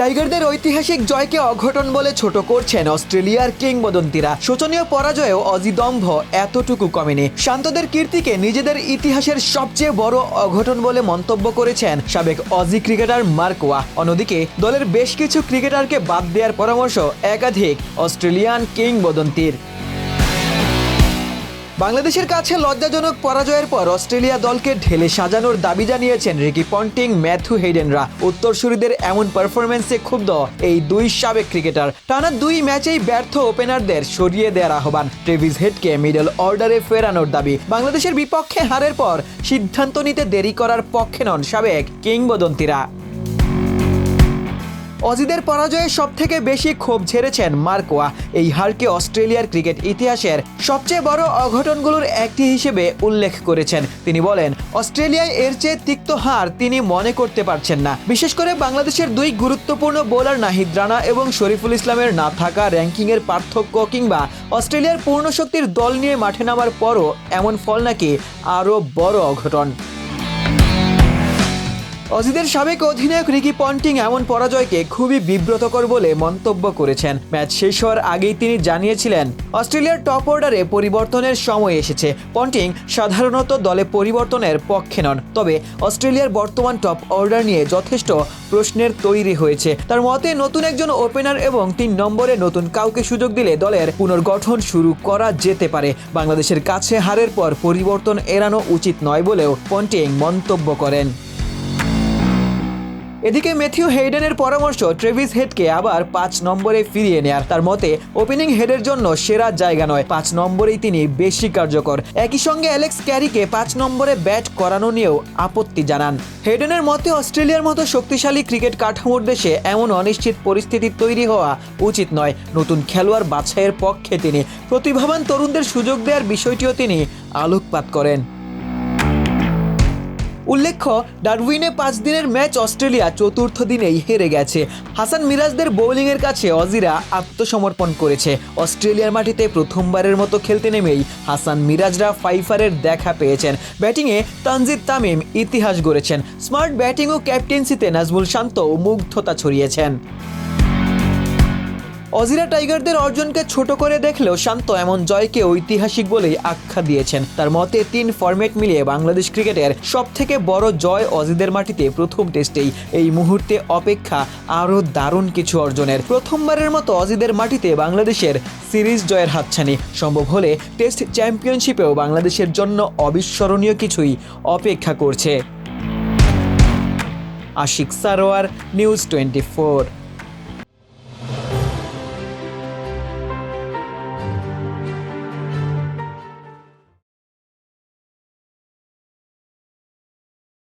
টাইগারদের ঐতিহাসিক জয়কে অঘটন বলে ছোট করছেন অস্ট্রেলিয়ার কিংবদন্তিরা। শোচনীয় পরাজয়েও অজি দম্ভ এতটুকু কমেনি। শান্তদের কীর্তিকে নিজেদের ইতিহাসের সবচেয়ে বড় অঘটন বলে মন্তব্য করেছেন সাবেক অজি ক্রিকেটার মার্ক ওয়া। অন্যদিকে দলের বেশ কিছু ক্রিকেটারকে বাদ দেওয়ার পরামর্শ একাধিক অস্ট্রেলিয়ান কিংবদন্তির। বাংলাদেশের কাছে লজ্জাজনক পরাজয়ের পর অস্ট্রেলিয়া দলকে ঢেলে সাজানোর দাবি জানিয়েছেন রিকি পন্টিং, ম্যাথু হেইডেনরা। উত্তরসূরিদের এমন পারফরমেন্সে ক্ষুব্ধ এই দুই সাবেক ক্রিকেটার। টানা 2 ম্যাচেই ব্যর্থ ওপেনারদের সরিয়ে দেওয়ার আহ্বান। ট্রেভিস হেডকে মিডল অর্ডারে ফেরানোর দাবি। বাংলাদেশের বিপক্ষে হারের পর সিদ্ধান্ত নিতে দেরি করার পক্ষে নন সাবেক কিংবদন্তিরা। অজিদের পরাজয়ে সবথেকে বেশি ক্ষোভ ঝেড়েছেন মার্ক ওয়া। এই হারকে অস্ট্রেলিয়ার ক্রিকেট ইতিহাসের সবচেয়ে বড় অঘটনগুলোর একটি হিসেবে উল্লেখ করেছেন। তিনি বলেন, অস্ট্রেলিয়ায় এর চেয়ে তিক্ত হার তিনি মনে করতে পারছেন না। বিশেষ করে বাংলাদেশের 2 গুরুত্বপূর্ণ বোলার নাহিদ রানা এবং শরীফুল ইসলামের না থাকা, র্যাঙ্কিংয়ের পার্থক্য কিংবা অস্ট্রেলিয়ার পূর্ণশক্তির দল নিয়ে মাঠে নামার পরও এমন ফল নাকি আরও বড় অঘটন। অজিদের সাবেক অধিনায়ক রিকি পন্টিং এমন পরাজয়কে খুবই বিব্রতকর বলে মন্তব্য করেছেন। ম্যাচ শেষ হওয়ার আগেই তিনি জানিয়েছিলেন, অস্ট্রেলিয়ার টপ অর্ডারে পরিবর্তনের সময় এসেছে। পন্টিং সাধারণত দলে পরিবর্তনের পক্ষে নন, তবে অস্ট্রেলিয়ার বর্তমান টপ অর্ডার নিয়ে যথেষ্ট প্রশ্নের তৈরি হয়েছে। তার মতে নতুন একজন ওপেনার এবং 3 নম্বরে নতুন কাউকে সুযোগ দিলে দলের পুনর্গঠন শুরু করা যেতে পারে। বাংলাদেশের কাছে হারের পর পরিবর্তন এড়ানো উচিত নয় বলেও পন্টিং মন্তব্য করেন। এদিকে ম্যাথু হেইডেনের পরামর্শ ট্রেভিস হেডকে আবার 5 নম্বরে ফিরিয়ে নেয়ার। তার মতে ওপেনিং হেডের জন্য সেরা জায়গা নয়, 5 নম্বরেই তিনি বেশি কার্যকর। একই সঙ্গে অ্যালেক্স ক্যারিকে 5 নম্বরে ব্যাট করানো নিয়েও আপত্তি জানান। হেইডেনের মতে অস্ট্রেলিয়ার মতো শক্তিশালী ক্রিকেট কাঠামোর দেশে এমন অনিশ্চিত পরিস্থিতি তৈরি হওয়া উচিত নয়। নতুন খেলোয়াড় বাছাইয়ের পক্ষে তিনি। প্রতিভাবান তরুণদের সুযোগ দেওয়ার বিষয়টিও তিনি আলোকপাত করেন। উল্লেখ্য, ডারউইনে 5 দিনের ম্যাচ অস্ট্রেলিয়া চতুর্থ দিনেই হেরে গেছে। হাসান মিরাজদের বোলিংয়ের কাছে অজিরা আত্মসমর্পণ করেছে। অস্ট্রেলিয়ার মাটিতে প্রথমবারের মতো খেলতে নেমেই হাসান মিরাজরা ফাইফারের দেখা পেয়েছেন। ব্যাটিংয়ে তানজিদ তামিম ইতিহাস গড়েছেন। স্মার্ট ব্যাটিং ও ক্যাপ্টেন্সিতে নাজমুল শান্ত মুগ্ধতা ছড়িয়েছেন। অজিরা টাইগারদের অর্জনকে ছোট করে দেখলেও শান্ত এমন জয়কে ঐতিহাসিক বলেই আখ্যা দিয়েছেন। তার মতে 3 ফরম্যাট মিলিয়ে বাংলাদেশ ক্রিকেটের সবথেকে বড় জয় অজিদের মাটিতে প্রথম টেস্টেই। এই মুহূর্তে অপেক্ষা আরও দারুণ কিছু অর্জনের। প্রথমবারের মতো অজিদের মাটিতে বাংলাদেশের সিরিজ জয়ের হাতছানি। সম্ভব হলে টেস্ট চ্যাম্পিয়নশিপেও বাংলাদেশের জন্য অবিস্মরণীয় কিছুই অপেক্ষা করছে। আশিক সারোয়ার, নিউজ 24।